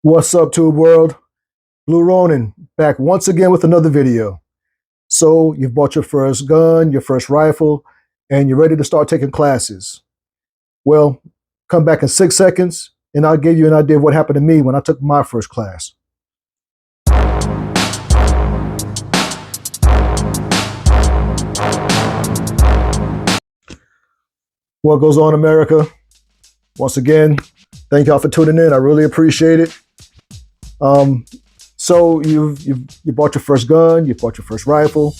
What's up, Tube World? Blue Ronin back once again with another video. So you've bought your first gun, your first rifle, and you're ready to start taking classes. Well, come back in 6 seconds, and I'll give you an idea of what happened to me when I took my first class. What goes on, America? Once again, thank y'all for tuning in. I really appreciate it. So you bought your first gun, you bought your first rifle,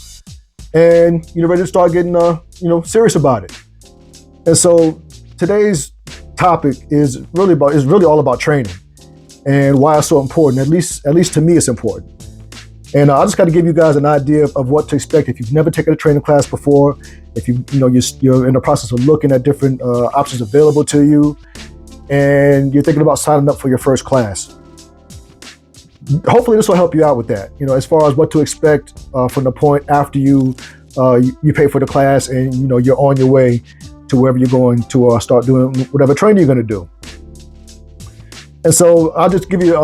and you're ready to start getting serious about it. And so today's topic is really all about training and why it's so important. At least to me, it's important. And I just got to give you guys an idea of what to expect if you've never taken a training class before. If you're in the process of looking at different options available to you, and you're thinking about signing up for your first class. Hopefully this will help you out with that, as far as what to expect from the point after you pay for the class and you're on your way to wherever you're going to start doing whatever training you're going to do. And so I'll just give you,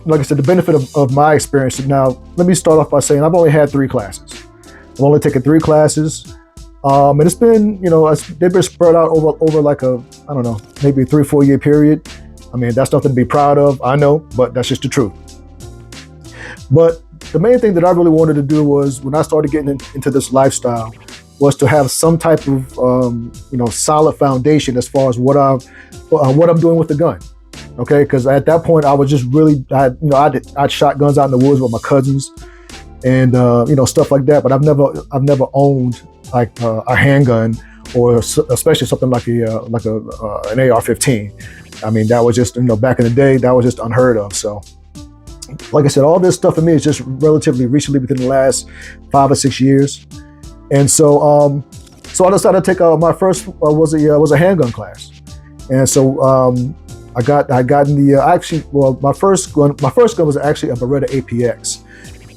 like I said, the benefit of my experience. Now, let me start off by saying I've only had 3 classes. I've only taken 3 classes, and it's been, they've been spread out over like maybe a 3-4 year period. I mean, that's nothing to be proud of, I know, but that's just the truth. But the main thing that I really wanted to do was, when I started getting into this lifestyle, was to have some type of solid foundation as far as what I'm doing with the gun. Okay, because at that point I was just really I'd shot guns out in the woods with my cousins and stuff like that. But I've never owned like a handgun, or especially something like an AR-15. I mean, that was just back in the day, that was just unheard of. So, like I said, all this stuff for me is just relatively recently, within the last 5 or 6 years. And so I decided to take my first was a handgun class. And so I got in the my first gun was actually a Beretta APX,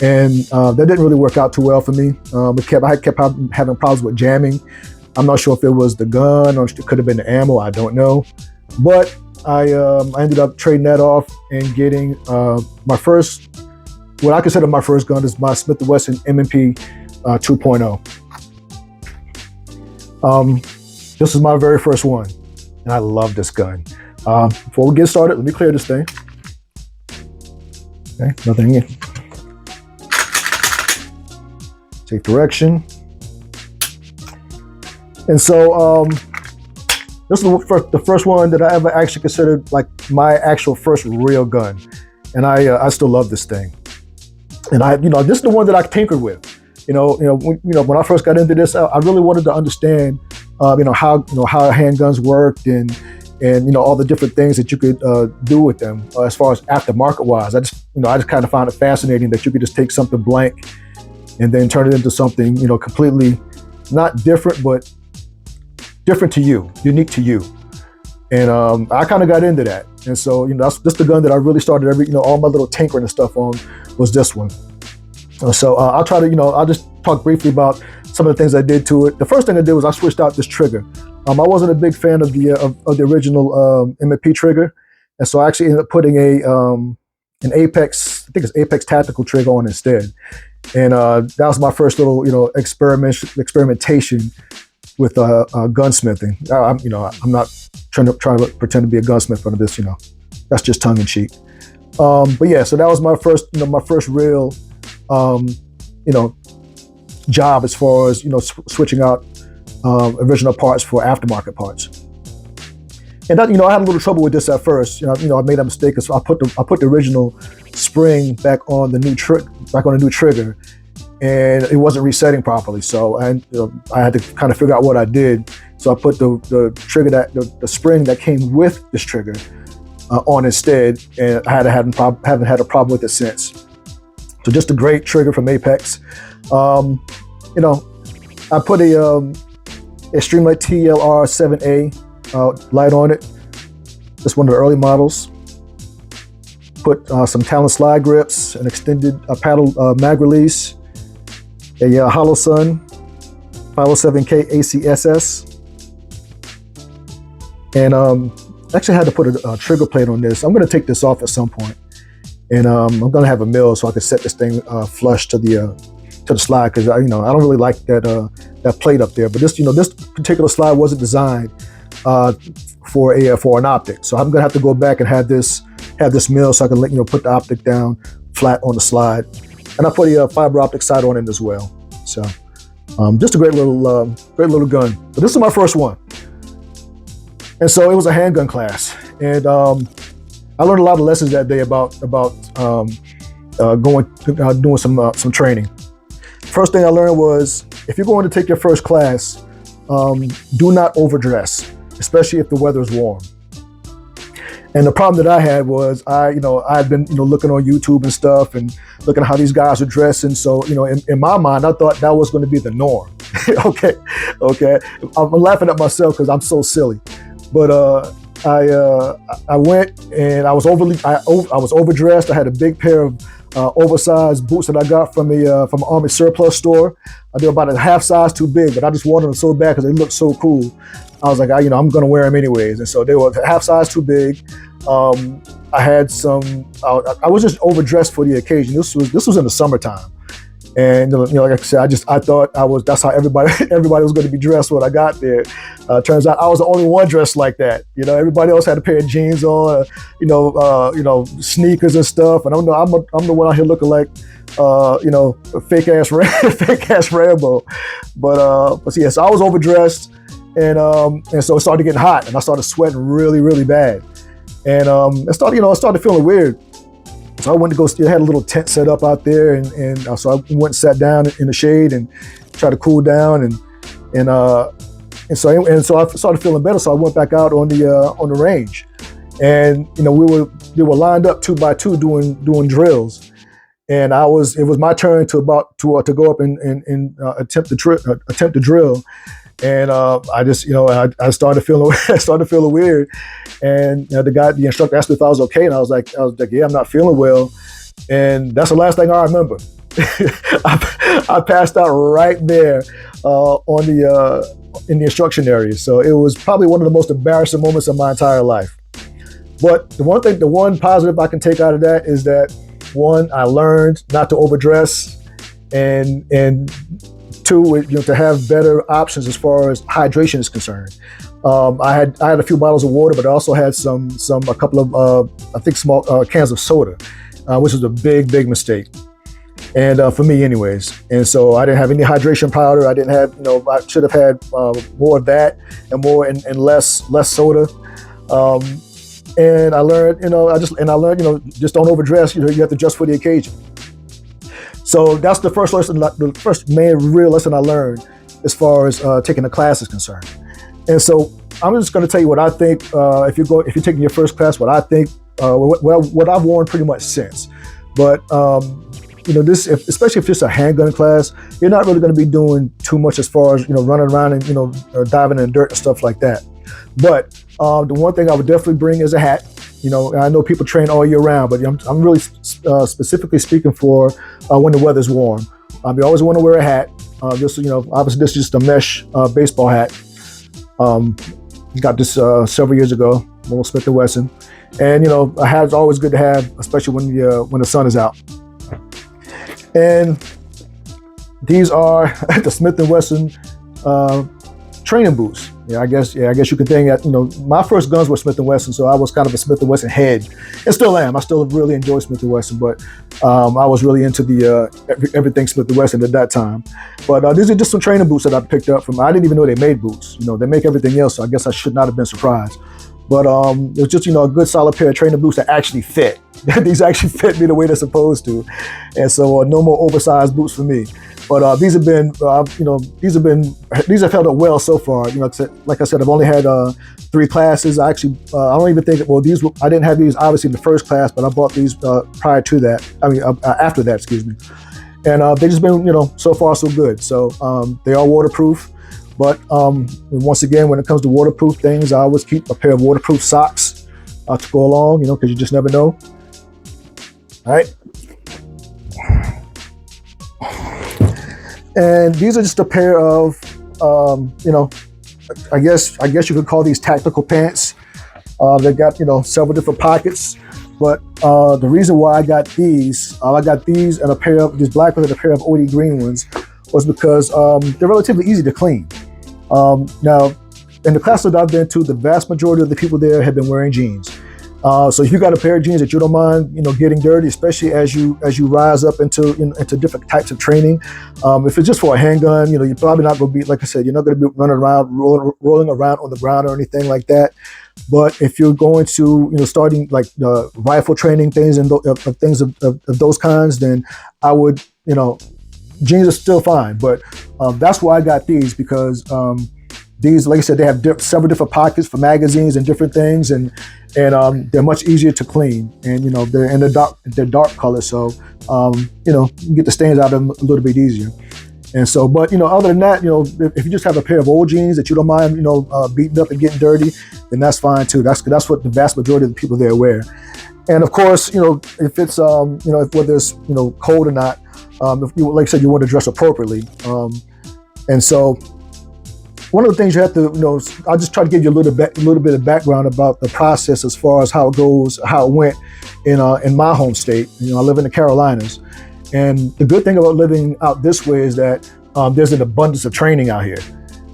and that didn't really work out too well for me. I kept having problems with jamming. I'm not sure if it was the gun or it could have been the ammo. I don't know, but I ended up trading that off and getting my first, what I consider my first gun, is my Wesson M&P 2.0. This is my very first one, and I love this gun. Before we get started, let me clear this thing. Okay, nothing in. Take direction. And so this is the first one that I ever actually considered like my actual first real gun. And I still love this thing. And this is the one that I tinkered with. When I first got into this, I really wanted to understand how handguns worked and all the different things that you could do with them as far as aftermarket wise. I just kind of found it fascinating that you could just take something blank and then turn it into something completely not different, but different to you, unique to you. And I kind of got into that. And so that's the gun that I really started all my little tinkering and stuff on, was this one. So I'll try to I'll just talk briefly about some of the things I did to it. The first thing I did was I switched out this trigger. I wasn't a big fan of the original M&P trigger, and so I actually ended up putting an Apex, I think it's Apex tactical trigger on instead. And that was my first little experimentation with gunsmithing. I'm not trying to pretend to be a gunsmith under this. That's just tongue in cheek. But yeah, so that was my first real job as far as switching out original parts for aftermarket parts. And that, I had a little trouble with this at first. I made a mistake. So I put the original spring back on the new trigger, and it wasn't resetting properly. So I had to kind of figure out what I did. So I put the trigger the spring that came with this trigger on instead, and I haven't had a problem with it since. So just a great trigger from Apex. I put a Streamlight TLR-7A light on it. Just one of the early models. Put some Talon slide grips, an extended paddle mag release, a Hollow Sun 507K ACSS, and actually had to put a trigger plate on this. I'm going to take this off at some point. and I'm gonna have a mill so I can set this thing flush to the slide, because I don't really like that plate up there. But this particular slide wasn't designed for an optic, so I'm gonna have to go back and have this mill so I can put the optic down flat on the slide, and I put a fiber optic side on it as well. So just a great little gun. But this is my first one, and so it was a handgun class, and I learned a lot of lessons that day about doing some training. First thing I learned was, if you're going to take your first class, do not overdress, especially if the weather is warm. And the problem that I had was I had been looking on YouTube and stuff and looking at how these guys are dressing. So in my mind, I thought that was going to be the norm. okay, I'm laughing at myself because I'm so silly. But I went and I was overdressed. I had a big pair of oversized boots that I got from an Army surplus store. They were about a half size too big, but I just wanted them so bad because they looked so cool. I was like, I'm gonna wear them anyways, and so they were half size too big. I had some. I was just overdressed for the occasion. This was in the summertime, and like I said, I thought that's how everybody was going to be dressed when I got there. Turns out I was the only one dressed like that. Everybody else had a pair of jeans on, sneakers and stuff, and I'm the one out here looking like a fake ass Rambo. But yeah, so I was overdressed. And so it started getting hot, and I started sweating really, really bad. And I started feeling weird. So I went to go. I had a little tent set up out there, and so I went and sat down in the shade and tried to cool down, and so I started feeling better. So I went back out on the range, and they were lined up 2 by 2 doing drills, and it was my turn to go up and attempt to drill. And I just, I started feeling weird, and the instructor asked me if I was okay, and I was like, yeah, I'm not feeling well, and that's the last thing I remember. I passed out right there in the instruction area. So it was probably one of the most embarrassing moments of my entire life. But the one positive I can take out of that is that, one, I learned not to overdress, and two, to have better options as far as hydration is concerned. I had a few bottles of water, but I also had a couple of I think small cans of soda, which was a big mistake, and for me anyways. And so I didn't have any hydration powder. I didn't have I should have had more of that and more and less soda. And I learned just don't overdress. You have to dress for the occasion. So that's the first lesson, the first main real lesson I learned as far as taking a class is concerned. And so I'm just going to tell you what I think. If you're taking your first class, what I think, what I've worn pretty much since. But especially if it's a handgun class, you're not really going to be doing too much as far as running around and diving in dirt and stuff like that. But the one thing I would definitely bring is a hat. I know people train all year round, but I'm really specifically speaking for when the weather's warm. You always want to wear a hat. Obviously this is just a mesh baseball hat. Got this several years ago, Will Smith & Wesson, and a hat is always good to have, especially when the sun is out. And these are the Smith & Wesson training boots. I guess you could think that, my first guns were Smith & Wesson, so I was kind of a Smith & Wesson head, and still am. I still really enjoy Smith & Wesson, but I was really into the everything Smith & Wesson at that time. But these are just some training boots that I picked up from. I didn't even know they made boots. They make everything else, so I guess I should not have been surprised. But it was just a good solid pair of training boots that actually fit. These actually fit me the way they're supposed to, and so no more oversized boots for me. But these have held up well so far. Like I said, I've only had 3 classes. I don't even think. I didn't have these obviously in the first class, but I bought these prior to that. After that, excuse me. And they've just been, so far so good. So they are waterproof. But once again, when it comes to waterproof things, I always keep a pair of waterproof socks to go along, because you just never know. All right. And these are just a pair of, I guess you could call these tactical pants. They got, several different pockets. But the reason why I got these and a pair of these black ones and a pair of OD green ones, was because they're relatively easy to clean. Now, in the classes that I've been to, the vast majority of the people there have been wearing jeans. So if you got a pair of jeans that you don't mind, getting dirty, especially as you rise up into different types of training. If it's just for a handgun, you're probably not going to be, like I said, you're not going to be running around, rolling around on the ground or anything like that. But if you're going to, starting like rifle training things and things of those kinds, then I would, jeans are still fine. But that's why I got these, because these, like I said, they have several different pockets for magazines and different things, and they're much easier to clean, and they're in they're dark color, so you can get the stains out of them a little bit easier. And so, but other than that, if you just have a pair of old jeans that you don't mind, beating up and getting dirty, then that's fine too. That's what the vast majority of the people there wear. And of course, if it's if whether it's cold or not, if you, like I said, you want to dress appropriately. And so, one of the things you have to, I'll just try to give you a little bit of background about the process as far as how it went in my home state. I live in the Carolinas, and the good thing about living out this way is that there's an abundance of training out here.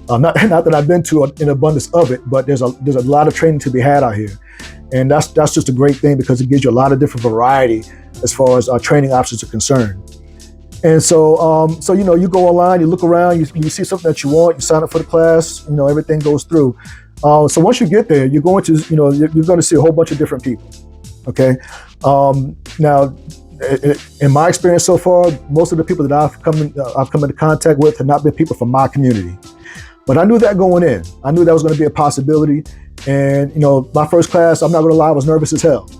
Not that I've been to an abundance of it, but there's a lot of training to be had out here, and that's just a great thing, because it gives you a lot of different variety as far as training options are concerned. And so, you go online, you look around, you see something that you want, you sign up for the class, everything goes through. So once you get there, you're going to see a whole bunch of different people. Okay. Now, in my experience so far, most of the people that I've come into contact with have not been people from my community. But I knew that going in. I knew that was going to be a possibility. And, my first class, I'm not going to lie, I was nervous as hell.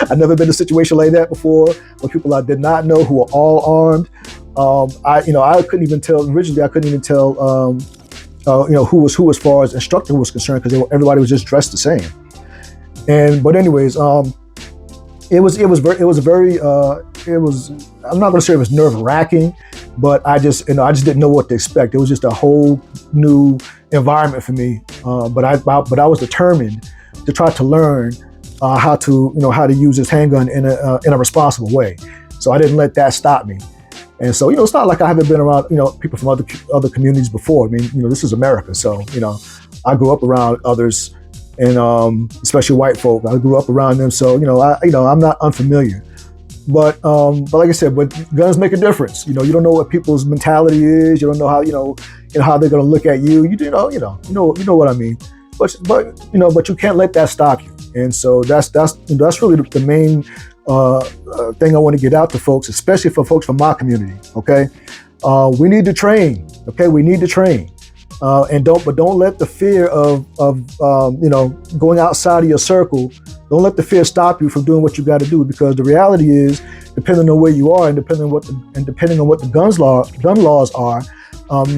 I've never been in a situation like that before, with people I did not know who were all armed. I couldn't even tell, originally I couldn't even tell, who was who as far as instructor was concerned, because everybody was just dressed the same. But anyways, it was I'm not going to say it was nerve-wracking, but I just didn't know what to expect. It was just a whole new environment for me. But I was determined to try to learn how to use this handgun in a responsible way. So I didn't let that stop me. And so, it's not like I haven't been around, people from other communities before. I mean, this is America. So, I grew up around others, and especially white folk. I grew up around them. So, I'm not unfamiliar. But like I said, but guns make a difference. You don't know what people's mentality is. You don't know how how they're going to look at you. You know what I mean. But you can't let that stop you. And so that's really the main thing I want to get out to folks, especially for folks from my community. Okay, we need to train. Okay, we need to train. And don't let the fear of going outside of your circle. Don't let the fear stop you from doing what you got to do, because the reality is, depending on where you are and depending on what the gun laws are,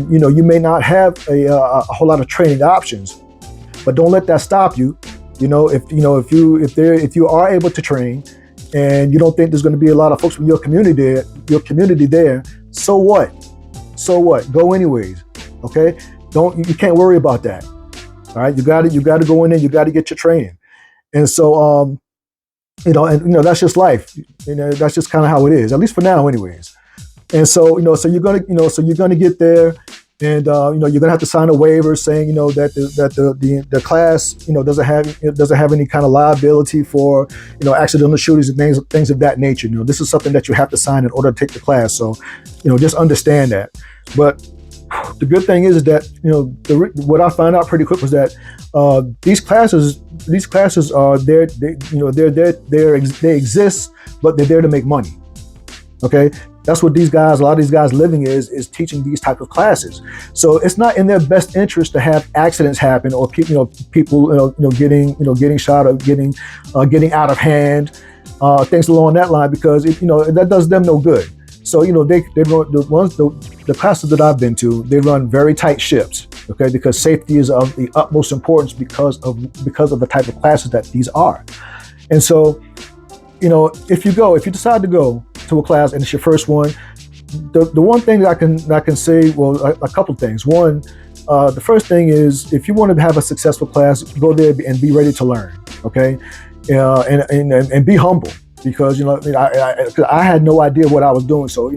you may not have a whole lot of training options. But don't let that stop you. If you are able to train, and you don't think there's going to be a lot of folks from your community there, so what? So what? Go anyways. Okay. You can't worry about that. All right. You got to go in there. You got to get your training. And so, that's just life. That's just kind of how it is, at least for now, anyways. And so, so you're gonna get there, and you're gonna have to sign a waiver saying, that the class, doesn't have any kind of liability for, accidental shootings and things of that nature. This is something that you have to sign in order to take the class. So, just understand that. But the good thing is that, what I found out pretty quick was that these classes are there. They exist, but they're there to make money. Okay, that's what a lot of these guys living is teaching these type of classes. So it's not in their best interest to have accidents happen, or people getting shot, or getting out of hand, things along that line, because that does them no good. So they run the classes that I've been to. They run very tight ships, okay, because safety is of the utmost importance because of the type of classes that these are. And so, if you decide to go to a class and it's your first one, the one thing that I can say, well, a couple of things. One, the first thing is, if you want to have a successful class, go there and be ready to learn. Okay. and be humble, because I had no idea what I was doing, so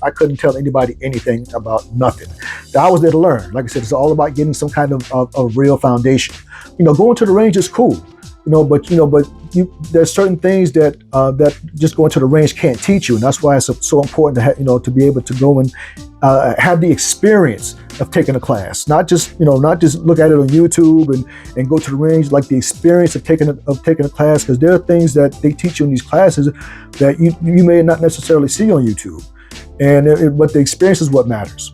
I couldn't tell anybody anything about nothing. I was there to learn. Like I said, it's all about getting some kind of real foundation. Going to the range is cool, but there's certain things that just going to the range can't teach you, and that's why it's so important to be able to go and have the experience of taking a class, not just look at it on YouTube and go to the range. Like the experience of taking a class, because there are things that they teach you in these classes that you may not necessarily see on YouTube, but the experience is what matters.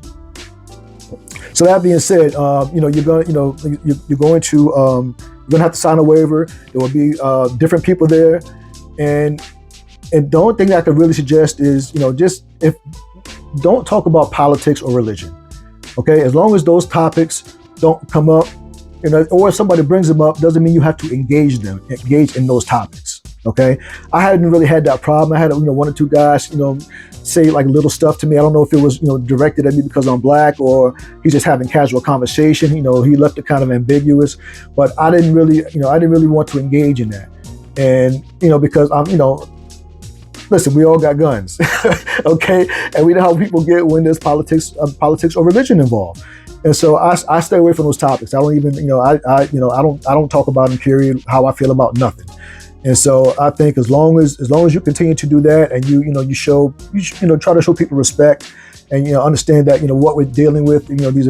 So that being said, you're going to have to sign a waiver. There will be different people there, and the only thing I could really suggest is don't talk about politics or religion. Okay, as long as those topics don't come up, or if somebody brings them up, doesn't mean you have to engage in those topics. Okay, I hadn't really had that problem. I had one or two guys say like little stuff to me. I don't know if it was directed at me because I'm black, or he's just having casual conversation. He left it kind of ambiguous, but I didn't really want to engage in that, and because I'm listen, we all got guns, okay, and we know how people get when there's politics or religion involved. And so I stay away from those topics. I don't even, I don't talk about them, period, how I feel about nothing. And so I think as long as you continue to do that, and you try to show people respect, and understand that what we're dealing with, these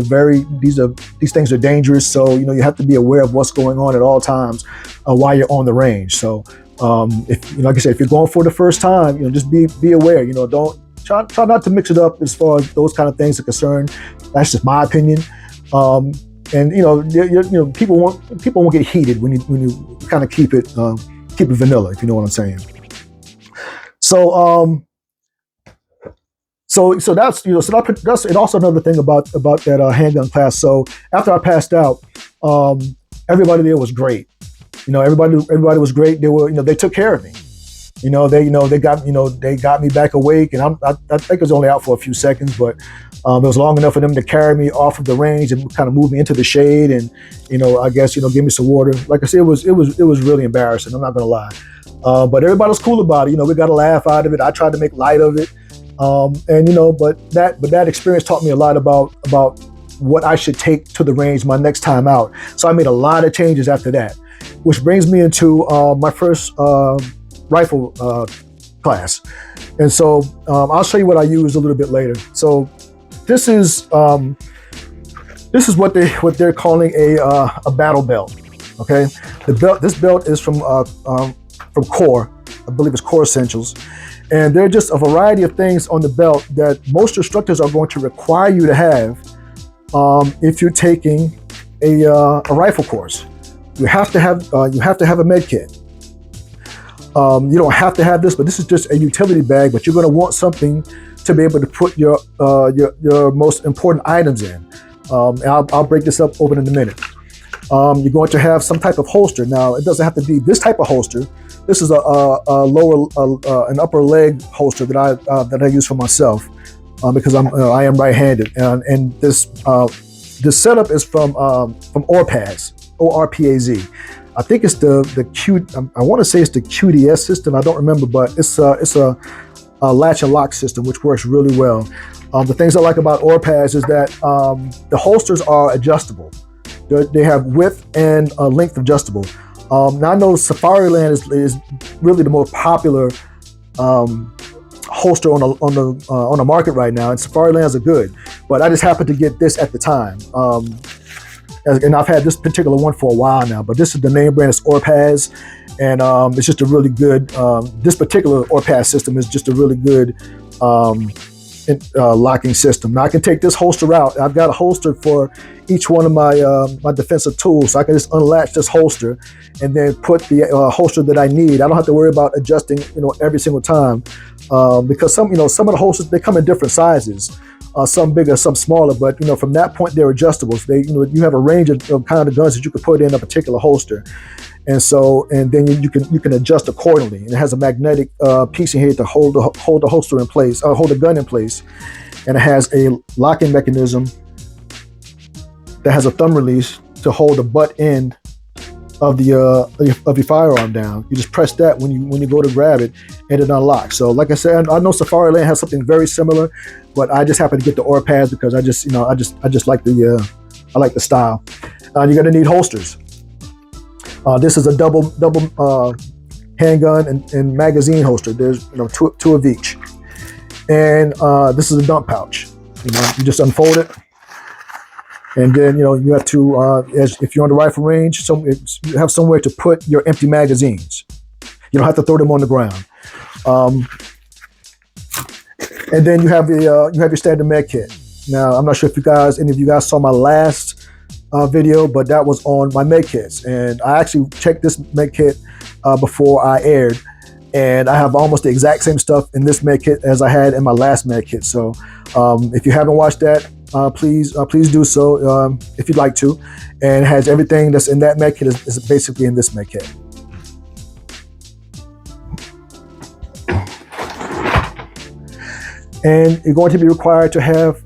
things are dangerous. So you have to be aware of what's going on at all times while you're on the range. So if like I said, if you're going for the first time, just be aware. Don't try not to mix it up as far as those kind of things are concerned. That's just my opinion. And people won't get heated when you kind of keep it vanilla, if you know what I'm saying. So that's that's and also another thing about that handgun class. So after I passed out, everybody there was great. Everybody was great. They took care of me. They got me back awake, and I think I was only out for a few seconds, but it was long enough for them to carry me off of the range and kind of move me into the shade, and I guess give me some water. Like I said, it was really embarrassing. I'm not gonna lie, but everybody was cool about it. We got a laugh out of it. I tried to make light of it, but that experience taught me a lot about what I should take to the range my next time out. So I made a lot of changes after that, which brings me into my first rifle class. And so I'll show you what I use a little bit later. So this is what they're calling a battle belt. Okay, this belt is from Core. I believe it's Core Essentials, and there are just a variety of things on the belt that most instructors are going to require you to have if you're taking a rifle course. You have to have a med kit. You don't have to have this, but this is just a utility bag. But you're going to want something to be able to put your most important items in. And I'll break this up open in a minute. You're going to have some type of holster. Now, it doesn't have to be this type of holster. This is an upper leg holster that I use for myself because I am right-handed, and this setup is from Orpaz, ORPAZ. I think it's the Q. I want to say it's the QDS system. I don't remember, but it's a latch and lock system which works really well. The things I like about Orpaz is that the holsters are adjustable. They have width and length adjustable. Now I know Safariland is really the most popular holster on the market right now, and Safarilands are good. But I just happened to get this at the time. And I've had this particular one for a while now, but this is the name brand, it's Orpaz, and it's just a really good, this particular Orpaz system is just a really good locking system. Now I can take this holster out. I've got a holster for each one of my defensive tools, so I can just unlatch this holster and then put the holster that I need. I don't have to worry about adjusting, every single time, because some of the holsters, they come in different sizes. Some bigger, some smaller, but from that point they're adjustable. So you have a range of kind of guns that you can put in a particular holster, and then you can adjust accordingly. And it has a magnetic piece in here to hold the holster in place, hold the gun in place, and it has a locking mechanism that has a thumb release to hold the butt end of your firearm down. You just press that when you go to grab it, and it unlocks. So like I said, I know Safari Land has something very similar, but I just happen to get the OR pads because I just like I like the style. You're gonna need holsters. This is a double handgun and magazine holster. There's two of each, and this is a dump pouch. You just unfold it, and then you have to, if you're on the rifle range, you have somewhere to put your empty magazines. You don't have to throw them on the ground. And then you have your standard med kit. Now I'm not sure if any of you guys saw my last video, but that was on my med kits, and I actually checked this med kit before I aired, and I have almost the exact same stuff in this med kit as I had in my last med kit. So if you haven't watched that, please do so if you'd like to. And it has everything that's in that med kit is basically in this med kit. And you're going to be required to have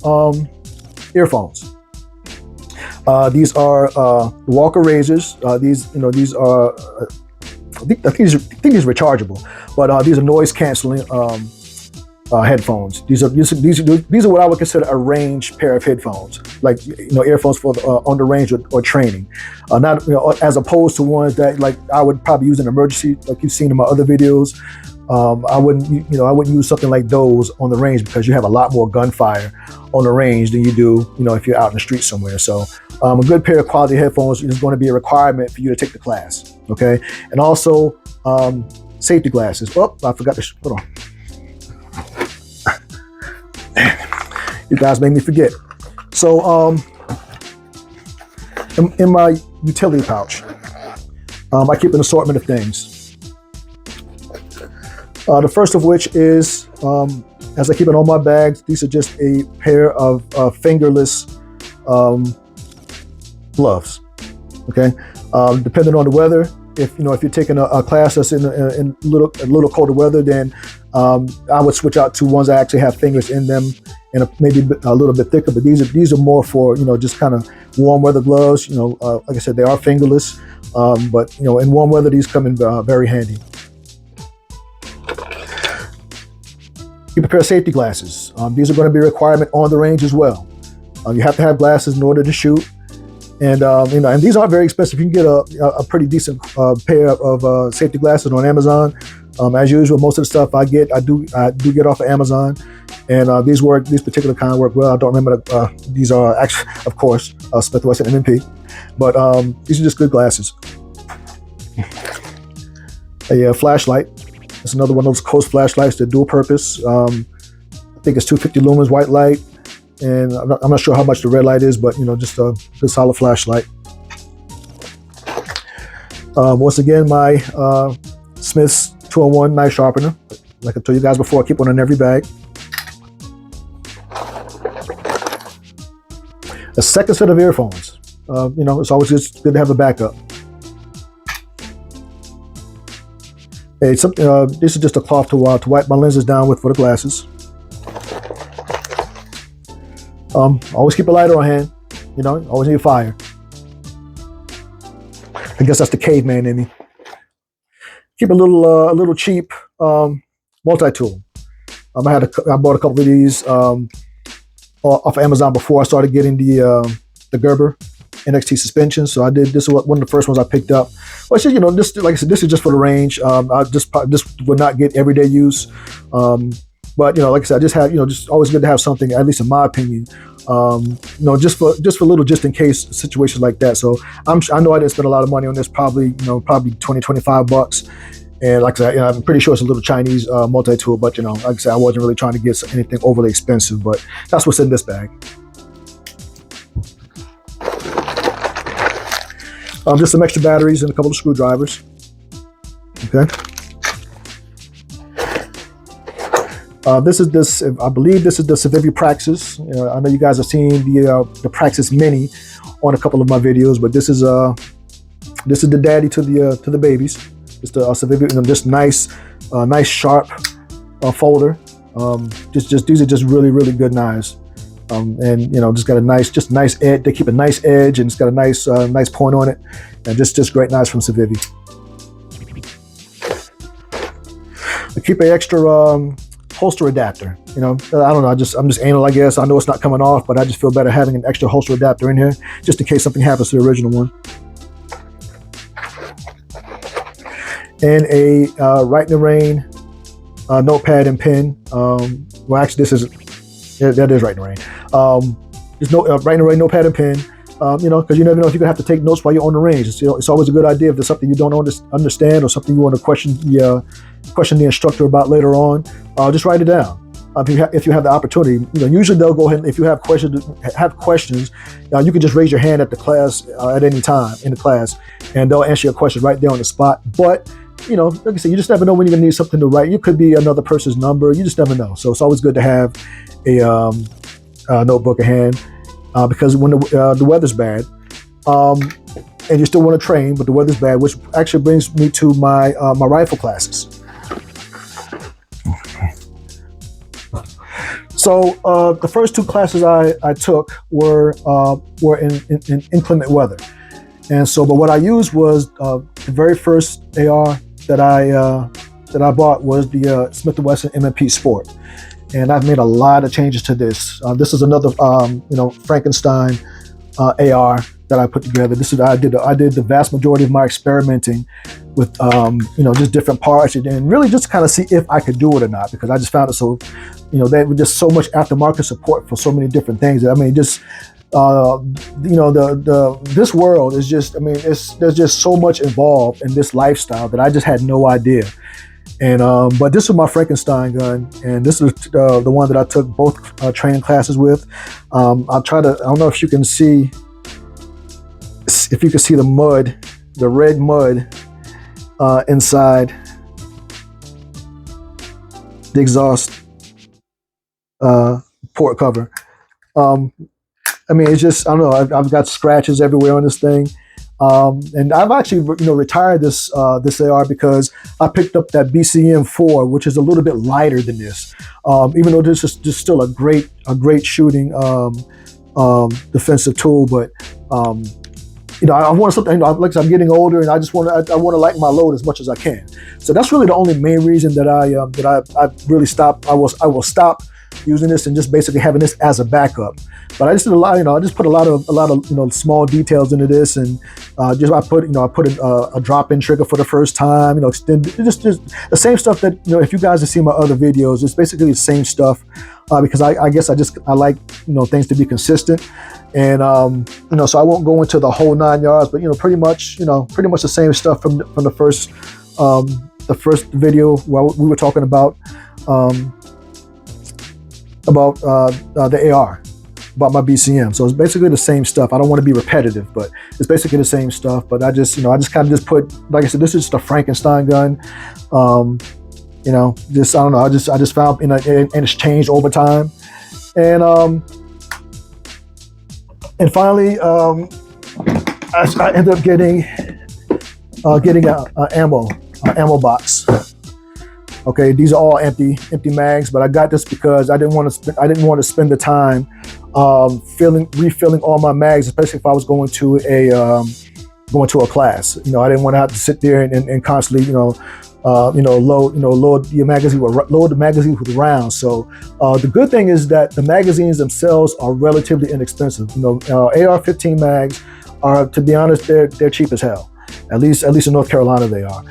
earphones. These are Walker Razors. These are I think these are rechargeable, but these are noise canceling headphones. These are what I would consider a range pair of headphones, like earphones for on the range or training. Not as opposed to ones that like I would probably use in emergency, like you've seen in my other videos. I wouldn't use something like those on the range because you have a lot more gunfire on the range than you do, if you're out in the street somewhere. So a good pair of quality headphones is going to be a requirement for you to take the class. Okay, and also safety glasses. Oh, I forgot to. Hold on. You guys made me forget. So in my utility pouch, I keep an assortment of things. The first of which is, as I keep it on my bags, these are just a pair of fingerless gloves. Okay, depending on the weather, if you're taking a class that's in a little colder weather, then I would switch out to ones that actually have fingers in them and maybe a little bit thicker. But these are more for just kind of warm weather gloves. Like I said, they are fingerless, but in warm weather these come in very handy. Keep a pair of safety glasses. These are going to be a requirement on the range as well. You have to have glasses in order to shoot, and and these aren't very expensive. You can get a pretty decent pair of safety glasses on Amazon. As usual, most of the stuff I do get off of Amazon, and these particular kind work well. I don't remember these are actually, of course, Smith & Wesson M&P, but these are just good glasses. A flashlight. It's another one of those Coast flashlights. They're dual purpose. I think it's 250 lumens white light, and I'm not sure how much the red light is, but just a good solid flashlight. Once again, my Smith's 2-in-1 knife sharpener. Like I told you guys before, I keep one in every bag. A second set of earphones. It's always just good to have a backup. This is just a cloth to wipe my lenses down with for the glasses. Always keep a lighter on hand. Always need a fire. I guess that's the caveman in me. Keep a little cheap multi-tool. I bought a couple of these off Amazon before I started getting the Gerber NXT suspension. So I did this. Was one of the first ones I picked up. Well, it's just, this, like I said, this is just for the range. This would not get everyday use. But like I said, I just have just always good to have something, at least in my opinion. Just for little, just in case situations like that. So I know I didn't spend a lot of money on this. Probably $20-25. And like I said, I'm pretty sure it's a little Chinese multi-tool. But like I said, I wasn't really trying to get anything overly expensive. But that's what's in this bag. Just some extra batteries and a couple of screwdrivers. Okay. I believe this is the Civivi Praxis. I know you guys have seen the Praxis Mini on a couple of my videos, but this is the daddy to the babies. It's the Civivi, just nice sharp folder. These are just really, really good knives. And just got a nice edge. They keep a nice edge, and it's got a nice point on it, and just great knives from Civivi. I keep an extra holster adapter. I don't know. I'm just anal, I guess. I know it's not coming off, but I just feel better having an extra holster adapter in here, just in case something happens to the original one. And a Write in the Rain notepad and pen. Well, actually, that is Write in the Rain. There's no Write in the Rain notepad and pen. Because you never know if you're gonna have to take notes while you're on the range. It's always a good idea if there's something you don't understand or something you want to question the instructor about later on. Just write it down. If you have the opportunity, usually they'll go ahead and if you have questions, you can just raise your hand at the class at any time in the class, and they'll answer your question right there on the spot. But like I said, you just never know when you're gonna need something to write. You could be another person's number. You just never know. So it's always good to have a notebook at hand. Because when the weather's bad, and you still want to train, but the weather's bad, which actually brings me to my rifle classes. So the first two classes I took were in inclement weather, and so but what I used was the very first AR that I bought was the Smith & Wesson M&P Sport. And I've made a lot of changes to this. This is another, Frankenstein AR that I put together. I did the vast majority of my experimenting with, just different parts and really just kind of see if I could do it or not, because I just found it so, there was just so much aftermarket support for so many different things. I mean, just, this world is just, there's just so much involved in this lifestyle that I just had no idea. And but this was my Frankenstein gun, and this is the one that I took both training classes with. I don't know if you can see the mud, the red mud inside the exhaust port cover. It's just, I don't know. I've got scratches everywhere on this thing. And I've actually, retired this AR because I picked up that BCM4, which is a little bit lighter than this. Even though this is just still a great shooting defensive tool, but I want something. Like I'm getting older, and I want to lighten my load as much as I can. So that's really the only main reason that I really stopped. I will stop using this and just basically having this as a backup. But I just did a lot, I just put a lot of small details into this, and I put a drop-in trigger for the first time, just the same stuff that, if you guys have seen my other videos, it's basically the same stuff, because I guess I like, things to be consistent. And, so I won't go into the whole 9 yards, but, pretty much the same stuff from the first video where we were talking about the AR, about my BCM. So it's basically the same stuff. I don't want to be repetitive, but it's basically the same stuff. But I just kind of put, like I said, this is just a Frankenstein gun. I don't know. I just found, and it's changed over time. And finally, I ended up getting an ammo box. Okay, these are all empty mags, but I got this because I didn't want to spend the time refilling all my mags, especially if I was going to a class. I didn't want to have to sit there and constantly load the magazine with rounds. So the good thing is that the magazines themselves are relatively inexpensive. AR-15 mags are, to be honest, they're cheap as hell. At least in North Carolina they are.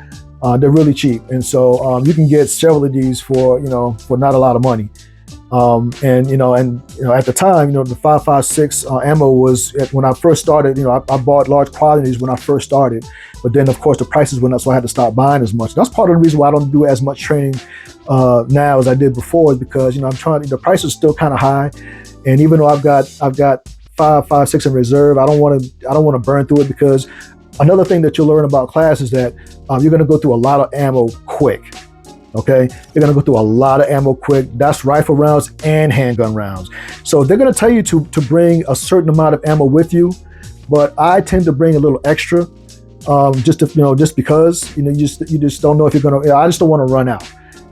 They're really cheap, and so you can get several of these for not a lot of money. At the time, the 5.56 ammo was, when I first started. I bought large quantities when I first started, but then of course the prices went up, so I had to stop buying as much. That's part of the reason why I don't do as much training now as I did before, is because I'm trying. The price is still kind of high, and even though I've got 5.56 in reserve, I don't want to burn through it, because another thing that you'll learn about class is that you're going to go through a lot of ammo quick. Okay, you're going to go through a lot of ammo quick. That's rifle rounds and handgun rounds. So they're going to tell you to bring a certain amount of ammo with you, but I tend to bring a little extra, just because you just don't know if you're going to. I just don't want to run out,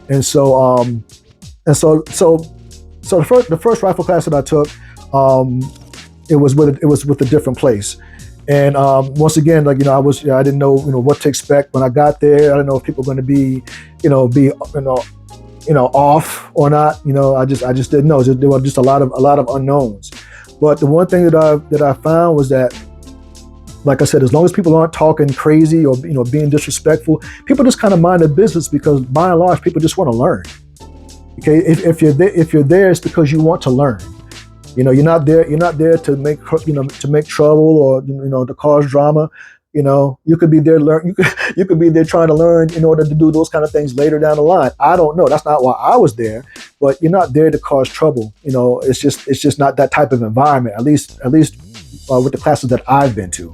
and so the first rifle class that I took, um, it was with a different place. And once again, like I didn't know what to expect when I got there. I didn't know if people were going to be off or not. I just didn't know. There were just a lot of unknowns. But the one thing that I found was that, like I said, as long as people aren't talking crazy or being disrespectful, people just kind of mind their business, because by and large, people just want to learn. Okay, if you're there, it's because you want to learn. You're not there to make trouble or to cause drama. You could be there you could be there trying to learn in order to do those kind of things later down the line. I don't know. That's not why I was there. But you're not there to cause trouble. It's just not that type of environment. At least with the classes that I've been to.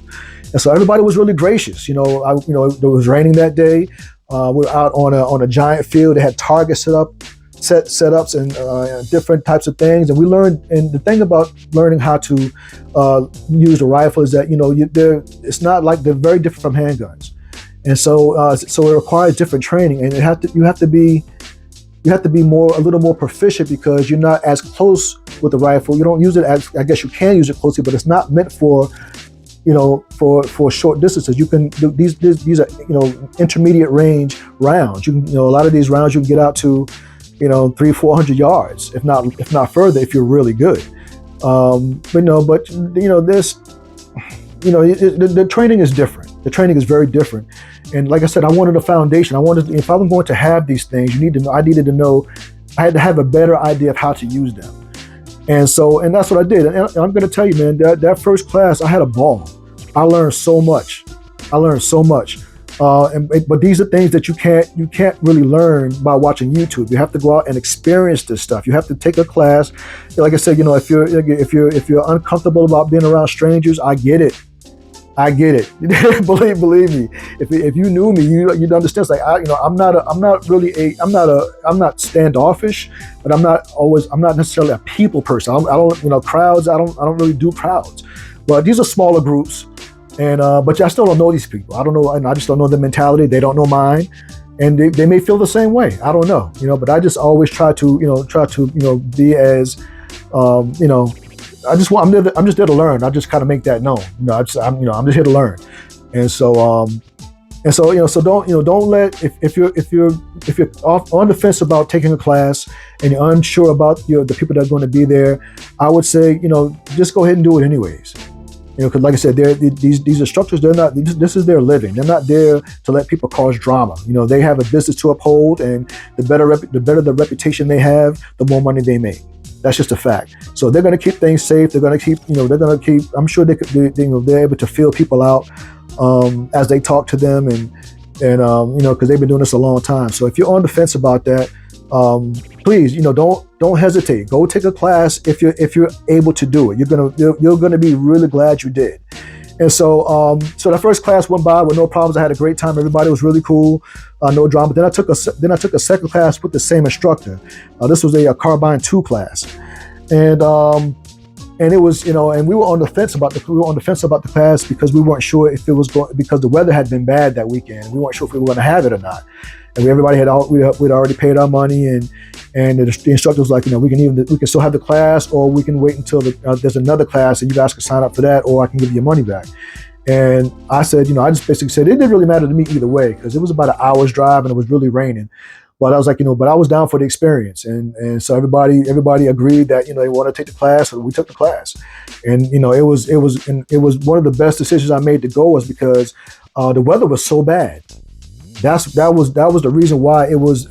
And so everybody was really gracious. It was raining that day. We were out on a giant field. They had targets setups and different types of things, and we learned. And the thing about learning how to use the rifle is that it's not like they're very different from handguns, and so it requires different training, and you have to be a little more proficient, because you're not as close with the rifle. You don't use it as, I guess you can use it closely, but it's not meant for short distances. You can do these are intermediate range rounds. You can a lot of these rounds you can get out to 300-400 yards, if not further, if you're really good. The training is different. The training is very different. And like I said, I wanted a foundation. If I was going to have these things, I needed to know. I had to have a better idea of how to use them. And that's what I did. And I'm going to tell you, man, that first class, I had a ball. I learned so much. But these are things that you can't really learn by watching YouTube. You have to go out and experience this stuff. You have to take a class. Like I said, if you're uncomfortable about being around strangers, I get it. believe me. If you knew me, you'd understand. It's like I'm not standoffish, but I'm not necessarily a people person. I don't crowds. I don't really do crowds. But these are smaller groups. And but I still don't know these people. I don't know, and I just don't know their mentality. They don't know mine, and they may feel the same way. I don't know, But I just always try to be as, I'm just there to learn. I just kind of make that known. I'm just here to learn, and so don't let if you're on the fence about taking a class and you're unsure about the people that are going to be there, I would say just go ahead and do it anyways. Because like I said, these instructors, they're not. This is their living. They're not there to let people cause drama. They have a business to uphold, and the better the reputation they have, the more money they make. That's just a fact. So they're going to keep things safe. They're going to keep. I'm sure they're able to feel people out as they talk to them, and because they've been doing this a long time. So if you're on the fence about that, please, don't hesitate. Go take a class if you're able to do it. You're gonna be really glad you did. And so that first class went by with no problems. I had a great time. Everybody was really cool, no drama. Then I took a second class with the same instructor. This was a Carbine 2 class, and it was and we were on the fence about the class, because we weren't sure if it was because the weather had been bad that weekend. We weren't sure if we were going to have it or not. And everybody we'd already paid our money, and the instructor was like, we can still have the class, or we can wait until there's another class and you guys can sign up for that, or I can give you your money back. And I said, I just basically said it didn't really matter to me either way, because it was about an hour's drive and it was really raining. But I was like, but I was down for the experience, and so everybody agreed that they want to take the class, so we took the class, and it was one of the best decisions I made to go, was because the weather was so bad. That was the reason why it was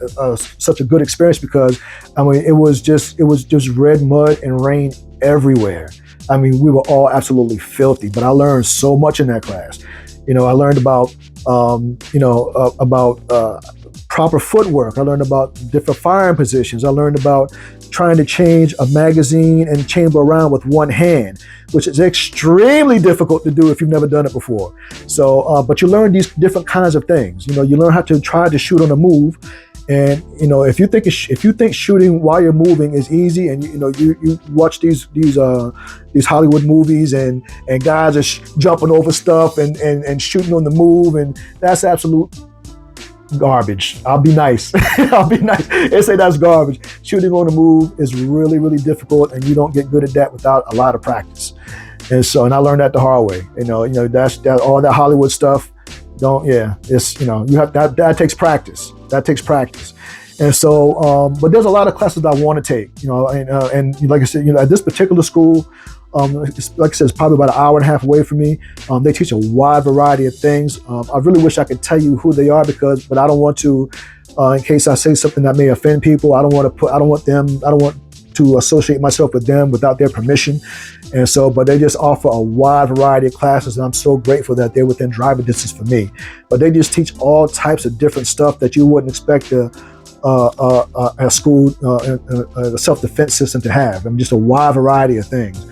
such a good experience, because it was just red mud and rain everywhere. We were all absolutely filthy, but I learned so much in that class. I learned about proper footwork. I learned about different firing positions. I learned about trying to change a magazine and chamber around with one hand, which is extremely difficult to do if you've never done it before. So, but you learn these different kinds of things. You learn how to try to shoot on the move. And if you think shooting while you're moving is easy, and you watch these Hollywood movies and guys are jumping over stuff and shooting on the move, and that's absolute garbage. I'll be nice. I'll be nice. They say that's garbage. Shooting on the move is really, really difficult, and you don't get good at that without a lot of practice. And I learned that the hard way. That's all that Hollywood stuff. It's you have that takes practice. That takes practice. And so, but there's a lot of classes that I want to take. And like I said, at this particular school, like I said, it's probably about an hour and a half away from me. They teach a wide variety of things. I really wish I could tell you who they are but I don't want to, in case I say something that may offend people. I don't want to associate myself with them without their permission. And so, but they just offer a wide variety of classes, and I'm so grateful that they're within driving distance for me. But they just teach all types of different stuff that you wouldn't expect a school, a self-defense system to have. Just a wide variety of things.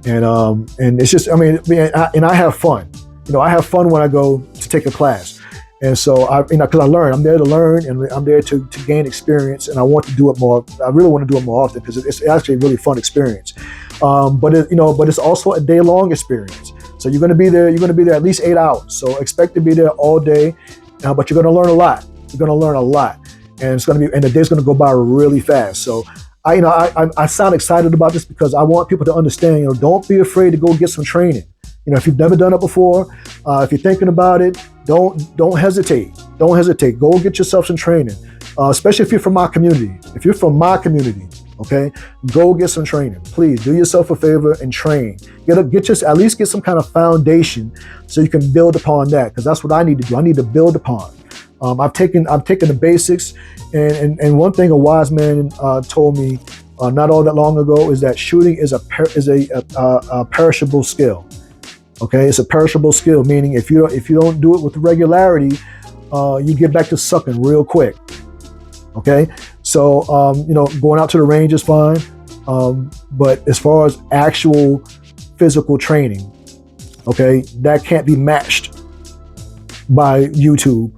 And it's just, I have fun. I have fun when I go to take a class. And so because I learn, I'm there to learn, and I'm there to gain experience, and I want to do it more. I really want to do it more often because it's actually a really fun experience. But it's also a day-long experience. So you're going to be there. You're going to be there at least 8 hours. So expect to be there all day, but you're going to learn a lot. You're going to learn a lot, and the day's going to go by really fast. So I sound excited about this because I want people to understand. Don't be afraid to go get some training. If you've never done it before, if you're thinking about it, don't hesitate. Don't hesitate. Go get yourself some training, especially if you're from my community. If you're from my community, okay, go get some training. Please do yourself a favor and train. At least get some kind of foundation so you can build upon that, because that's what I need to do. I need to build upon. I've taken the basics, and one thing a wise man told me not all that long ago is that shooting is a perishable skill. Okay, it's a perishable skill, meaning if you don't do it with regularity, you get back to sucking real quick. Okay, so going out to the range is fine, but as far as actual physical training, okay, that can't be matched by YouTube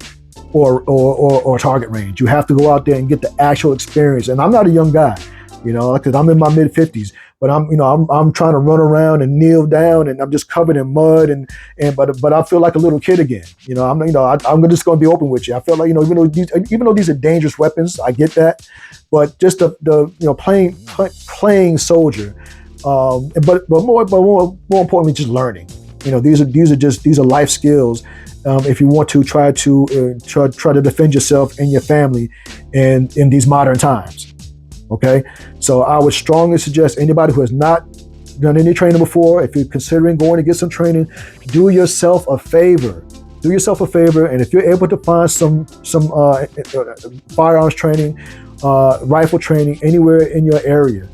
or target range. You have to go out there and get the actual experience. And I'm not a young guy, because I'm in my mid-50s. But I'm trying to run around and kneel down, and I'm just covered in mud, but I feel like a little kid again. I'm just going to be open with you. I feel like even though these are dangerous weapons, I get that, but just the playing soldier, but more importantly, just learning. These are life skills. If you want to try to defend yourself and your family in these modern times. Okay, so I would strongly suggest anybody who has not done any training before, if you're considering going to get some training, do yourself a favor. Do yourself a favor, and if you're able to find some firearms training, rifle training anywhere in your area,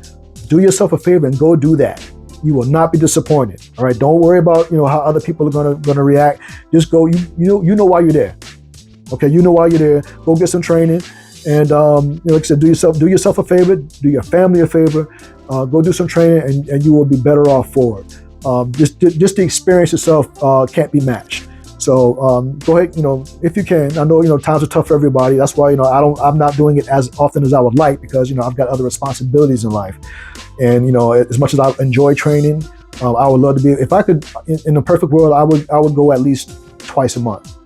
do yourself a favor and go do that. You will not be disappointed. All right, don't worry about how other people are gonna react. Just go. You know why you're there. Okay, you know why you're there. Go get some training. And like I said, do yourself a favor, do your family a favor, go do some training, and you will be better off for it. Just the experience itself can't be matched. So go ahead, if you can. I know times are tough for everybody. That's why I'm not doing it as often as I would like, because I've got other responsibilities in life. And as much as I enjoy training, I would love to be. If I could, in a perfect world, I would go at least twice a month,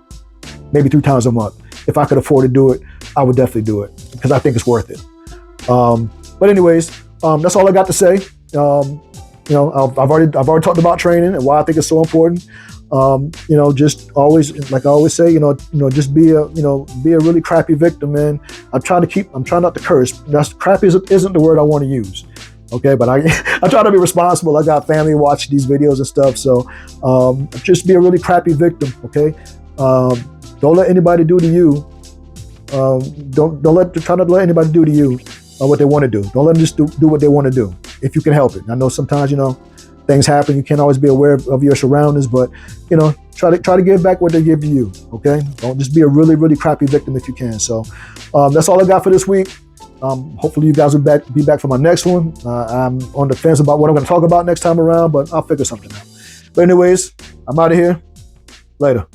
maybe 3 times a month. If I could afford to do it, I would definitely do it, because I think it's worth it. But anyways, that's all I got to say. I've already talked about training and why I think it's so important. Just always, like I always say, just be a really crappy victim, man. I'm trying not to curse. That's crappy isn't the word I want to use. Okay, but I try to be responsible. I got family watching these videos and stuff, so just be a really crappy victim. Okay, don't let anybody do to you. Try not to let anybody do to you what they want to do. Don't let them just do what they want to do, if you can help it. I know sometimes things happen. You can't always be aware of your surroundings, but try to give back what they give to you. Okay, don't just be a really, really crappy victim if you can. So that's all I got for this week. Hopefully you guys will be back for my next one. I'm on the fence about what I'm going to talk about next time around, but I'll figure something out. But anyways, I'm out of here. Later.